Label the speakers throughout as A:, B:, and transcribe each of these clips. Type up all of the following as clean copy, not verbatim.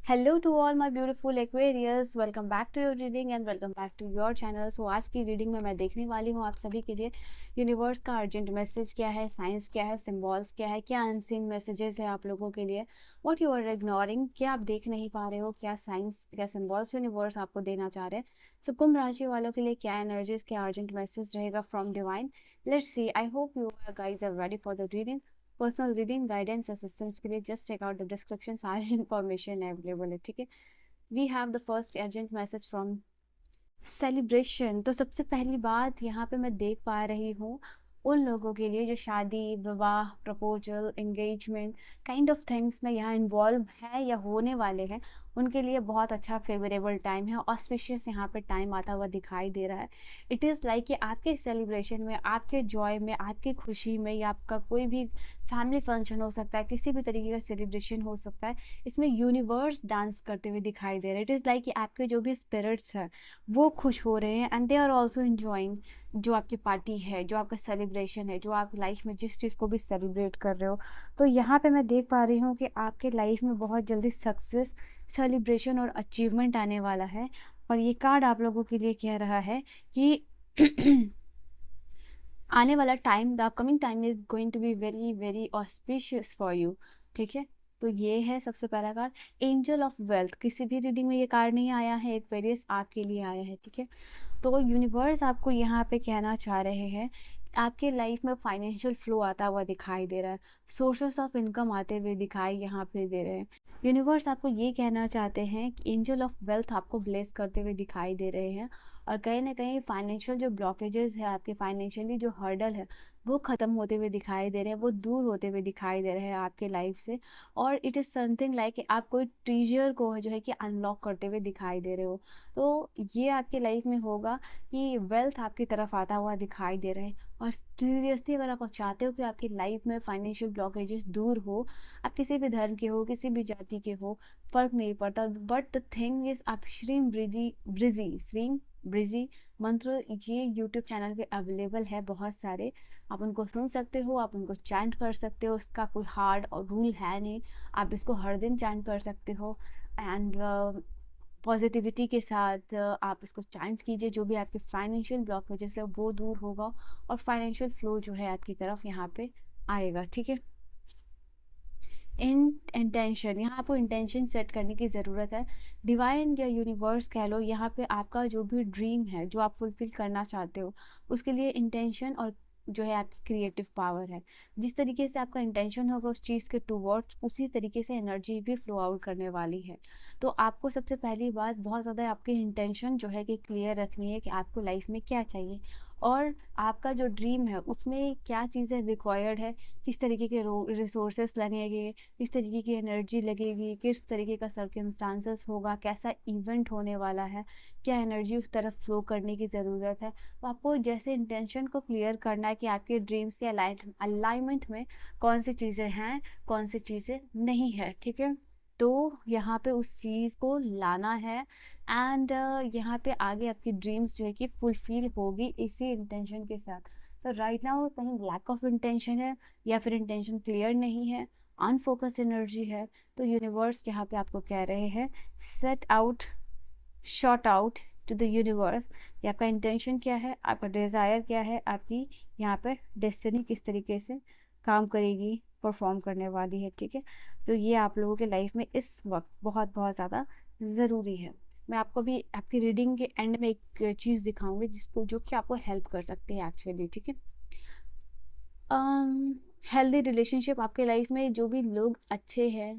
A: Hello to all my beautiful Aquarius, welcome back to your reading and welcome back to your channel. So आज की reading में मैं देखने वाली हूँ आप सभी के लिए यूनिवर्स का अर्जेंट मैसेज क्या है, साइंस क्या है, सिंबल्स क्या है, क्या अनसीन मैसेजेस है आप लोगों के लिए, व्हाट यू आर इग्नोरिंग, क्या आप देख नहीं पा रहे हो, क्या साइंस क्या सिंबल्स यूनिवर्स आपको देना चाह रहे हैं। सो कुंभ राशि वालों के लिए क्या एनर्जीज, क्या अर्जेंट मैसेज रहेगा from divine. Let's see, I hope you guys are ready for the reading. Personal reading guidance assistance के लिए just check out the description, सारी इंफॉर्मेशन अवेलेबल है, ठीक है। We have the first urgent message from celebration. तो सबसे पहली बात यहाँ पे मैं देख पा रही हूँ उन लोगों के लिए जो शादी, विवाह, proposal, engagement kind of things में यहाँ इन्वॉल्व है या होने वाले हैं, उनके लिए बहुत अच्छा फेवरेबल टाइम है। ऑस्पिशियस यहाँ पे टाइम आता हुआ दिखाई दे रहा है। इट इज़ लाइक कि आपके सेलिब्रेशन में, आपके जॉय में, आपकी खुशी में, या आपका कोई भी फैमिली फंक्शन हो सकता है, किसी भी तरीके का सेलिब्रेशन हो सकता है, इसमें यूनिवर्स डांस करते हुए दिखाई दे रहे हैं। इट इज़ लाइक कि आपके जो भी स्पिरिट्स हैं वो खुश हो रहे हैं and they are also enjoying जो आपकी पार्टी है, जो आपका सेलिब्रेशन है, जो आप लाइफ में जिस चीज़ को भी सेलिब्रेट कर रहे हो। तो यहाँ पे मैं देख पा रही हूँ कि आपके लाइफ में बहुत जल्दी सक्सेस, सेलिब्रेशन और अचीवमेंट आने वाला है। और ये कार्ड आप लोगों के लिए कह रहा है कि आने वाला time, the upcoming time is going to be very very auspicious for you, ठीक है। तो ये है सबसे पहला कार्ड, एंजल ऑफ वेल्थ। किसी भी रीडिंग में ये कार्ड नहीं आया है, एक वेरियस आपके लिए आया है, ठीक है। तो यूनिवर्स आपको यहाँ पे कहना चाह रहे हैं, आपके लाइफ में फाइनेंशियल फ्लो आता हुआ दिखाई दे रहा है, सोर्सेस ऑफ इनकम आते हुए दिखाई यहाँ पे दे रहे हैं। यूनिवर्स आपको ये कहना चाहते हैं कि एंजल ऑफ वेल्थ आपको ब्लेस करते हुए दिखाई दे रहे हैं। और कहीं ना कहीं फाइनेंशियल जो ब्लॉकेजेस है, आपके फाइनेंशियली जो हर्डल है, वो ख़त्म होते हुए दिखाई दे रहे हैं, वो दूर होते हुए दिखाई दे रहे हैं आपके लाइफ से। और इट इज़ समथिंग लाइक कि आप कोई ट्रीजर को जो है कि अनलॉक करते हुए दिखाई दे रहे हो। तो ये आपके लाइफ में होगा कि वेल्थ आपकी तरफ आता हुआ दिखाई दे रहा है। और सीरियसली अगर आप चाहते हो कि आपकी लाइफ में फाइनेंशियल ब्लॉकेजेस दूर हो, आप किसी भी धर्म के हो, किसी भी जाति के हो, फर्क नहीं पड़ता। बट द थिंग इज, आप श्रीम ब्रिजी मंत्र ये यूट्यूब चैनल पे अवेलेबल है बहुत सारे, आप उनको सुन सकते हो, आप उनको चैंट कर सकते हो। उसका कोई हार्ड और रूल है नहीं, आप इसको हर दिन चैंट कर सकते हो। एंड पॉजिटिविटी के साथ आप इसको चैंट कीजिए, जो भी आपके फाइनेंशियल ब्लॉकेजेस है वो दूर होगा और फाइनेंशियल फ्लो जो है आपकी तरफ यहाँ पे आएगा, ठीक है। इन इंटेंशन, यहाँ आपको इंटेंशन सेट करने की ज़रूरत है। डिवाइन या यूनिवर्स कह लो, यहाँ पे आपका जो भी ड्रीम है, जो आप फुलफिल करना चाहते हो, उसके लिए इंटेंशन और जो है आपकी क्रिएटिव पावर है। जिस तरीके से आपका इंटेंशन होगा उस चीज़ के टूवर्ड्स, उसी तरीके से एनर्जी भी फ्लो आउट करने वाली है। तो आपको सबसे पहली बात, बहुत ज़्यादा आपकी इंटेंशन जो है कि क्लियर रखनी है कि आपको लाइफ में क्या चाहिए और आपका जो ड्रीम है उसमें क्या चीज़ें रिक्वायर्ड है, किस तरीके के रिसोर्सेस लगेंगे, किस तरीके की एनर्जी लगेगी, किस तरीके का सर्कमस्टांसेस होगा, कैसा इवेंट होने वाला है, क्या एनर्जी उस तरफ फ्लो करने की ज़रूरत है। तो आपको जैसे इंटेंशन को क्लियर करना है कि आपके ड्रीम्स के अलाइनमेंट में कौन सी चीज़ें हैं, कौन सी चीज़ें नहीं है, ठीक है। तो यहाँ पे उस चीज़ को लाना है एंड यहाँ पे आगे आपकी ड्रीम्स जो है कि फुलफिल होगी इसी इंटेंशन के साथ। तो राइट नाउ कहीं लैक ऑफ इंटेंशन है या फिर इंटेंशन क्लियर नहीं है, अनफोकस्ड एनर्जी है, तो यूनिवर्स यहाँ पे आपको कह रहे हैं, set out, short out to the universe कि आपका इंटेंशन क्या है, आपका डिज़ायर क्या है, आपकी यहाँ पे डेस्टिनी किस तरीके से काम करेगी, परफॉर्म करने वाली है, ठीक है। तो ये आप लोगों के लाइफ में इस वक्त बहुत बहुत ज़्यादा ज़रूरी है। मैं आपको भी आपकी रीडिंग के एंड में एक चीज़ दिखाऊंगी जिसको, जो कि आपको हेल्प कर सकती है एक्चुअली, ठीक है। हेल्दी रिलेशनशिप आपके लाइफ में, जो भी लोग अच्छे हैं,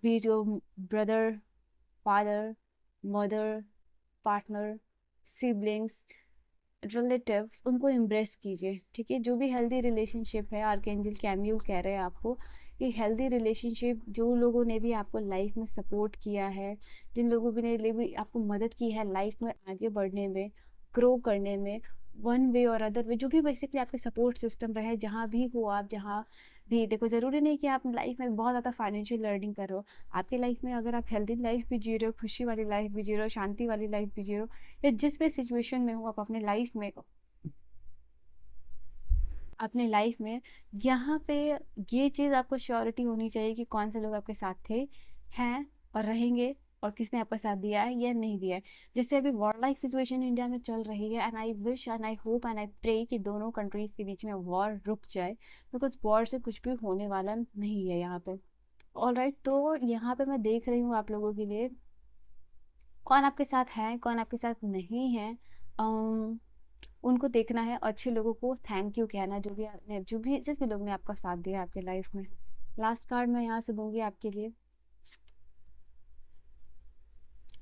A: be your brother, father, mother, partner, siblings, relatives, उनको एम्ब्रेस कीजिए, ठीक है। जो भी हेल्दी रिलेशनशिप है, आर्कएंजल कैमियल कह रहे हैं आपको, ये हेल्दी रिलेशनशिप, जो लोगों ने भी आपको लाइफ में सपोर्ट किया है, जिन लोगों ने भी आपको मदद की है लाइफ में आगे बढ़ने में, ग्रो करने में, वन वे और अदर वे, जो भी बेसिकली आपके सपोर्ट सिस्टम रहे, जहाँ भी हो आप, जहाँ भी देखो, ज़रूरी नहीं कि आप लाइफ में बहुत ज़्यादा फाइनेंशियल लर्निंग करो। आपकी लाइफ में अगर आप हेल्दी लाइफ भी जी रहे हो, खुशी वाली लाइफ भी जी रहे हो, शांति वाली लाइफ भी जी रहे हो, या जिस भी सिचुएशन में हो आप अपने लाइफ में, अपने लाइफ में, यहाँ पे ये चीज़ आपको श्योरिटी होनी चाहिए कि कौन से लोग आपके साथ थे, हैं और रहेंगे, और किसने आपका साथ दिया है या नहीं दिया है। जैसे अभी वॉर लाइक सिचुएशन इंडिया में चल रही है, and I wish and I hope and I pray कि दोनों कंट्रीज के बीच में वॉर रुक जाए, बिकॉज वॉर से कुछ भी होने वाला नहीं है यहाँ पे। ऑल राइट, तो यहाँ पे मैं देख रही हूँ आप लोगों के लिए कौन आपके साथ है, कौन आपके साथ नहीं है। उनको देखना है, अच्छे लोगों को थैंक यू कहना, जो भी जिस भी लोग ने आपका साथ दिया आपके लाइफ में। लास्ट कार्ड मैं यहाँ से दूंगी आपके लिए,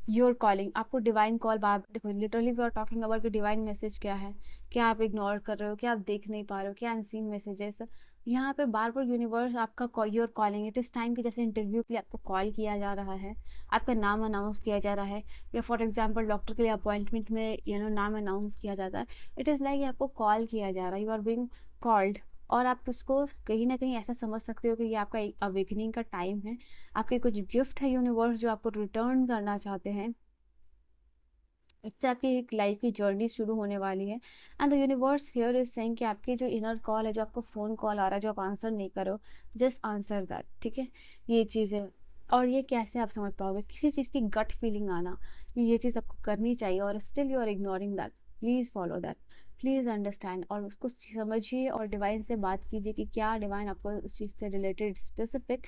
A: योर कॉलिंग। आपको डिवाइन कॉल बार देखो, literally we are talking about कि डिवाइन मैसेज क्या है, क्या आप इग्नोर कर रहे हो, क्या आप देख नहीं पा रहे हो, क्या अनसीन मैसेजेस। यहाँ पे बार बार यूनिवर्स आपका your calling, it is time कि जैसे इंटरव्यू के लिए आपको कॉल किया जा रहा है, आपका नाम अनाउंस किया जा रहा है, या फॉर एग्जाम्पल डॉक्टर के लिए अपॉइंटमेंट में नाम अनाउंस किया जाता है। इट इज़ लाइक आपको कॉल किया जा रहा है, यू आर बीइंग कॉल्ड। और आप उसको कहीं ना कहीं ऐसा समझ सकते हो कि ये आपका एक अवेकनिंग का टाइम है, आपके कुछ गिफ्ट है यूनिवर्स जो आपको रिटर्न करना चाहते हैं। इससे आपकी एक लाइफ की जर्नी शुरू होने वाली है, and the universe here is saying कि आपकी जो इनर कॉल है, जो आपको फ़ोन कॉल आ रहा है, जो आप आंसर नहीं करो, जस्ट आंसर दैट, ठीक है। ये चीज़ है। और ये कैसे आप समझ पाओगे, किसी चीज़ की गट फीलिंग आना कि ये चीज़ आपको करनी चाहिए, और still you are ignoring that. Please follow that, please understand, और उसको समझिए और डिवाइन से बात कीजिए कि क्या डिवाइन आपको उस चीज़ से रिलेटेड स्पेसिफिक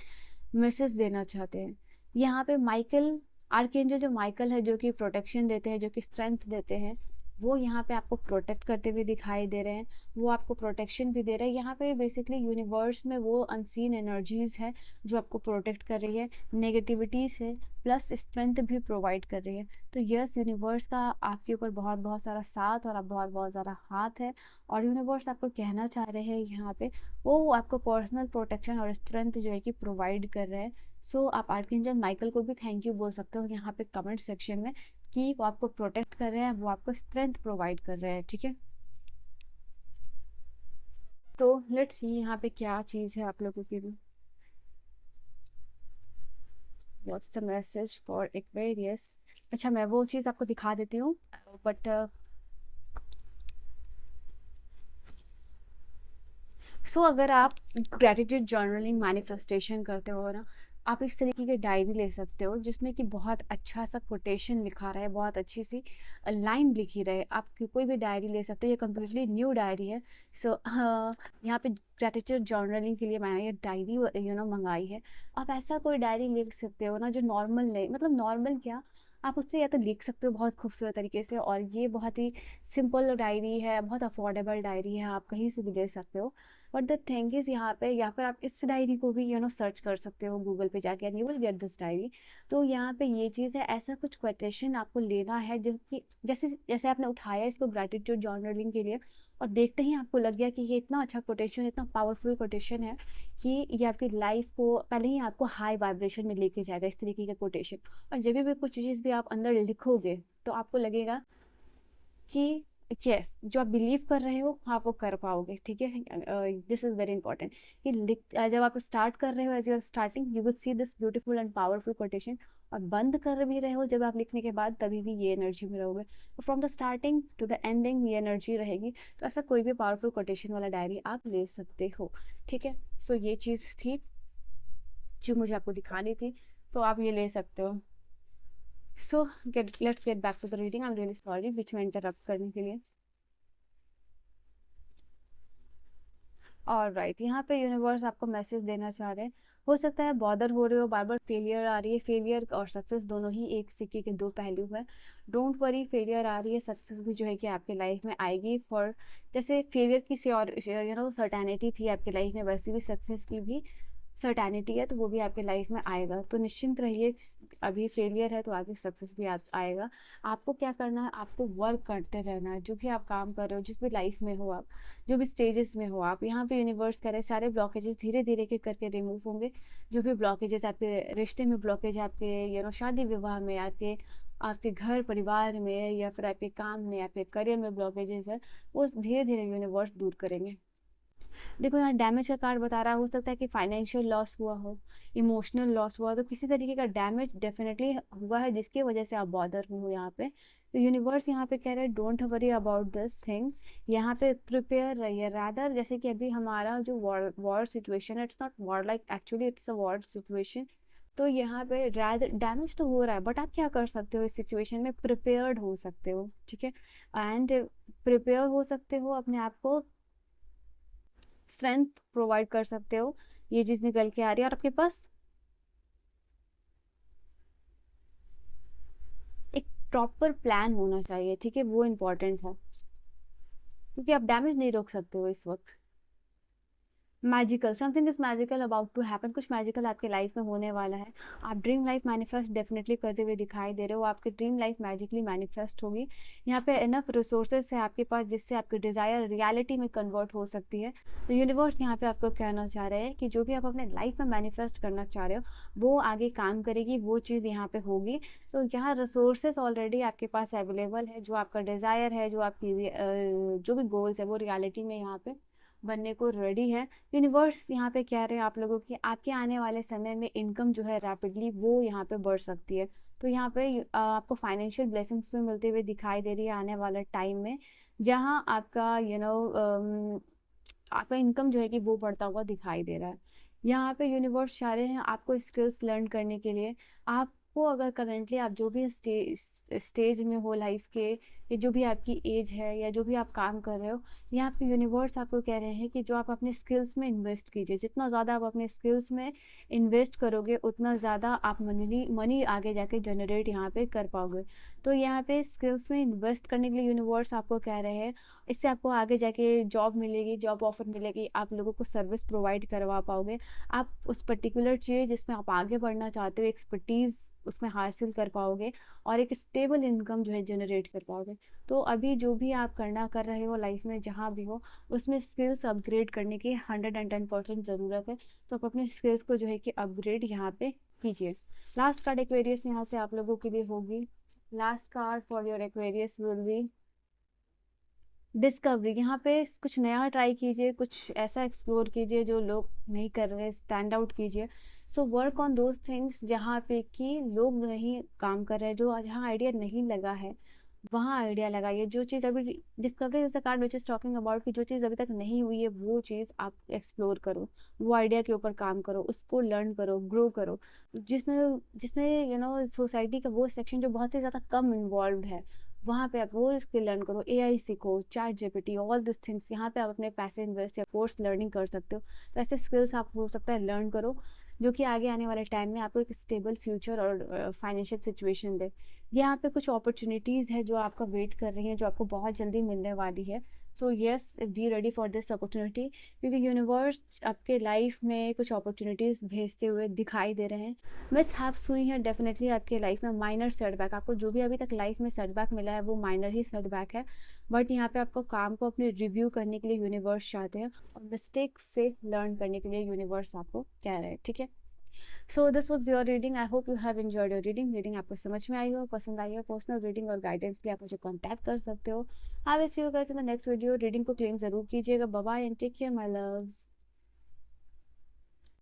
A: मैसेज देना चाहते हैं। यहाँ पे माइकल, आर्कएंजल जो माइकल है, जो कि प्रोटेक्शन देते हैं, जो कि स्ट्रेंथ देते हैं, वो यहाँ पे आपको प्रोटेक्ट करते हुए दिखाई दे रहे हैं। वो आपको प्रोटेक्शन भी दे रहे हैं। यहाँ पे बेसिकली यूनिवर्स में वो अनसीन एनर्जीज है जो आपको प्रोटेक्ट कर रही है नेगेटिविटी से, प्लस स्ट्रेंथ भी प्रोवाइड कर रही है। तो यस, यूनिवर्स का आपके ऊपर बहुत बहुत सारा साथ और आप बहुत बहुत सारा हाथ है, और यूनिवर्स आपको कहना चाह रहे हैं यहाँ पे, वो आपको पर्सनल प्रोटेक्शन और स्ट्रेंथ जो है कि प्रोवाइड कर रहे हैं। सो आप आर्कएंजल माइकल को भी थैंक यू बोल सकते हो यहाँ पे कमेंट सेक्शन में, कि वो आपको प्रोटेक्ट कर रहे हैं, वो आपको स्ट्रेंथ प्रोवाइड कर रहे हैं, ठीक है। तो लेट्स सी यहाँ पे क्या चीज़ है आप लोगों के लिए, what's the message for Aquarius. अच्छा, मैं वो चीज़ आपको दिखा देती हूँ, बट अगर आप ग्रेटिट्यूड जर्नलिंग मैनिफेस्टेशन करते हो ना, आप इस तरीके की डायरी ले सकते हो जिसमें कि बहुत अच्छा सा कोटेशन लिखा रहे, बहुत अच्छी सी लाइन लिखी रहे। आप कोई भी डायरी ले सकते हो, ये कम्प्लीटली न्यू डायरी है। सो यहाँ पे ग्रेटिट्यूड जर्नलिंग के लिए मैंने ये डायरी मंगाई है। आप ऐसा कोई डायरी लिख सकते हो ना जो नॉर्मल नहीं, मतलब नॉर्मल क्या, आप उससे या तो लिख सकते हो बहुत खूबसूरत तरीके से, और ये बहुत ही सिंपल डायरी है, बहुत अफोर्डेबल डायरी है, आप कहीं से भी ले सकते हो। बट द थिंग इज़ यहाँ पे, या फिर आप इस डायरी को भी सर्च कर सकते हो गूगल पे जाके, and you will get this diary. तो यहाँ पे ये चीज़ है, ऐसा कुछ क्वेटेशन आपको लेना है जो कि जैसे जैसे आपने उठाया इसको ग्रेटिट्यूड जर्नलिंग के लिए, और देखते ही आपको लग गया कि ये इतना अच्छा कोटेशन, इतना पावरफुल कोटेशन है कि ये आपकी लाइफ को पहले ही आपको हाई वाइब्रेशन में लेके जाएगा, इस तरीके का कोटेशन। और जब भी कुछ चीज़ भी आप अंदर लिखोगे तो आपको लगेगा कि यस, जो आप बिलीव कर रहे हो आप वो कर पाओगे, ठीक है। दिस इज़ वेरी इंपॉर्टेंट कि जब आप स्टार्ट कर रहे हो, as you are starting, you will see this beautiful and powerful quotation, और बंद कर भी रहे हो जब आप लिखने के बाद, तभी भी ये एनर्जी में रहोगे। तो from the starting to the ending ये एनर्जी रहेगी। तो ऐसा कोई भी पावरफुल कोटेशन वाला डायरी आप ले सकते हो, ठीक है। सो ये चीज़ थी जो मुझे आपको दिखानी थी, तो आप ये ले सकते हो। So let's get back to the reading. I am really sorry बीच में इंटरप्ट करने के लिए। और राइट, यहाँ पे यूनिवर्स आपको मैसेज देना चाह रहे हैं। हो सकता है बॉदर हो रहे हो, बार बार फेलियर आ रही है। फेलियर और सक्सेस दोनों ही एक सिक्के के दो पहलू है। डोंट वरी, फेलियर आ रही है, सक्सेस भी जो है कि आपके लाइफ में आएगी। फॉर जैसे फेलियर की सर्टेनिटी थी आपकी लाइफ में, वैसे भी सक्सेस की भी सर्टेनिटी है, तो वो भी आपके लाइफ में आएगा। तो निश्चिंत रहिए, अभी फेलियर है तो आगे सक्सेस भी आएगा। आपको क्या करना है, आपको वर्क करते रहना है। जो भी आप काम कर रहे हो, जिस भी लाइफ में हो आप, जो भी स्टेजेस में हो आप, यहाँ पे यूनिवर्स करे सारे ब्लॉकेजेस धीरे धीरे के करके रिमूव होंगे। जो भी ब्लॉकेजेस आपके रिश्ते में ब्लॉकेज है, आपके शादी विवाह में, आपके आपके घर परिवार में, या फिर आपके काम में, आपके करियर में ब्लॉकेजेस है, वो धीरे धीरे यूनिवर्स दूर करेंगे। देखो, यहाँ डैमेज का कार्ड बता रहा है, हो सकता है कि फाइनेंशियल लॉस हुआ हो, इमोशनल लॉस हुआ, तो किसी तरीके का डैमेज डेफिनेटली हुआ है जिसकी वजह से आप बॉदर हो यहाँ पे। तो यूनिवर्स यहाँ पे कह रहे हैं don't worry about this things, यहाँ पे प्रिपेयर रहिए। रादर जैसे कि अभी हमारा जो वॉर सिचुएशन है, it's not war like, actually it's a war situation. तो यहाँ पे डैमेज तो हो रहा है, बट आप क्या कर सकते हो इस सिचुएशन में, प्रिपेयर्ड हो सकते हो, ठीक है। एंड प्रिपेयर हो सकते हो, अपने आप को स्ट्रेंथ प्रोवाइड कर सकते हो। ये चीज़ निकल के आ रही है, और आपके पास एक प्रॉपर प्लान होना चाहिए, ठीक है, वो इम्पोर्टेंट है, क्योंकि आप डैमेज नहीं रोक सकते हो इस वक्त। Magical, something is magical about to happen, कुछ मैजिकल आपके लाइफ में होने वाला है। आप ड्रीम लाइफ मैनिफेस्ट डेफिनेटली करते हुए दिखाई दे रहे हो, आपकी ड्रीम लाइफ मैजिकली मैनिफेस्ट होगी। यहाँ पे इनफ रिसोर्सेज है आपके पास जिससे आपकी डिज़ायर रियलिटी में कन्वर्ट हो सकती है। तो यूनिवर्स यहाँ पे आपको कहना चाह रहे हैं कि जो भी आप अपने लाइफ में मैनिफेस्ट करना चाह रहे हो वो आगे काम करेगी, वो चीज़ यहाँ पे होगी। तो यहाँ रिसोर्सेज ऑलरेडी आपके पास अवेलेबल है, जो आपका डिज़ायर है, जो आपकी जो भी गोल्स है वो रियलिटी में यहाँ पे बनने को रेडी है। यूनिवर्स यहाँ पे कह रहे हैं आप लोगों की आपके आने वाले समय में इनकम जो है रैपिडली वो यहाँ पे बढ़ सकती है। तो यहाँ पे आपको फाइनेंशियल ब्लेसिंग्स भी मिलते हुए दिखाई दे रही है आने वाले टाइम में, जहाँ आपका आपका इनकम जो है कि वो बढ़ता हुआ दिखाई दे रहा है। यहाँ पे यूनिवर्स चाह रहे हैं आपको स्किल्स लर्न करने के लिए। आपको अगर करंटली आप जो भी स्टेज में हो लाइफ के, या जो भी आपकी एज है, या जो भी आप काम कर रहे हो, यहाँ पे यूनिवर्स आपको कह रहे हैं कि जो आप अपने स्किल्स में इन्वेस्ट कीजिए। जितना ज़्यादा आप अपने स्किल्स में इन्वेस्ट करोगे उतना ज़्यादा आप मनी आगे जाके जनरेट यहाँ पे कर पाओगे। तो यहाँ पे स्किल्स में इन्वेस्ट करने के लिए यूनिवर्स आपको कह रहे हैं, इससे आपको आगे जाके जॉब मिलेगी, जॉब ऑफर मिलेगी, आप लोगों को सर्विस प्रोवाइड करवा पाओगे। आप उस पर्टिकुलर चीज़ जिसमें आप आगे बढ़ना चाहते हो एक्सपर्टीज़ उसमें हासिल कर पाओगे, और एक स्टेबल इनकम जो है जनरेट कर पाओगे। तो अभी जो भी आप करना कर रहे हो लाइफ में जहाँ भी हो, उसमें स्किल्स अपग्रेड करने की 110% ज़रूरत है। तो आप अपने स्किल्स को जो है कि अपग्रेड यहाँ पे कीजिए। लास्ट कार्ड एक्वेरियस यहाँ से आप लोगों के लिए होगी। Last card for your Aquarius will be discovery. यहाँ पे कुछ नया ट्राई कीजिए, कुछ ऐसा एक्सप्लोर कीजिए जो लोग नहीं कर रहे, स्टैंड आउट कीजिए। So work on those things जहाँ पे कि लोग नहीं काम कर रहे, जो जहाँ आइडिया नहीं लगा है वहाँ आइडिया लगाइए। जो चीज़ अभी discovery is the card which is talking about कि जो चीज़ अभी तक नहीं हुई है वो चीज़ आप एक्सप्लोर करो, वो आइडिया के ऊपर काम करो, उसको लर्न करो, ग्रो करो। जिसमें जिसमें सोसाइटी का वो सेक्शन जो बहुत ही ज़्यादा कम इन्वॉल्व है, वहाँ पे आप वो स्किल लर्न करो। एआई सीखो, chat GPT, all this things, यहाँ पे आप अपने पैसे इन्वेस्ट या कोर्स लर्निंग कर सकते हो। तो ऐसे स्किल्स आप हो सकता है लर्न करो जो कि आगे आने वाले टाइम में आपको एक स्टेबल फ्यूचर और फाइनेंशियल सिचुएशन दे। यहाँ पे कुछ अपॉर्चुनिटीज़ है जो आपका वेट कर रही हैं, जो आपको बहुत जल्दी मिलने वाली है। So yes, be ready for this opportunity, क्योंकि यूनिवर्स आपके लाइफ में कुछ अपॉर्चुनिटीज़ भेजते हुए दिखाई दे रहे हैं। मिस हैप्स हुई हैं डेफिनेटली आपके लाइफ में, माइनर सेटबैक, आपको जो भी अभी तक लाइफ में सेटबैक मिला है वो माइनर ही सेटबैक है। बट यहाँ पे आपको काम को अपने रिव्यू करने के लिए यूनिवर्स चाहते हैं, और मिस्टेक्स से लर्न करने के लिए यूनिवर्स आपको कह रहे हैं, ठीक है। So this was your reading, I hope you have enjoyed your reading आपको समझ में आई हो, पसंद आई हो। पर्सनल रीडिंग और गाइडेंस के लिए आप मुझे कॉन्टैक्ट कर सकते हो। I will see you guys in the next video. Reading को क्लेम जरूर कीजिएगा। Bye bye and take care my loves.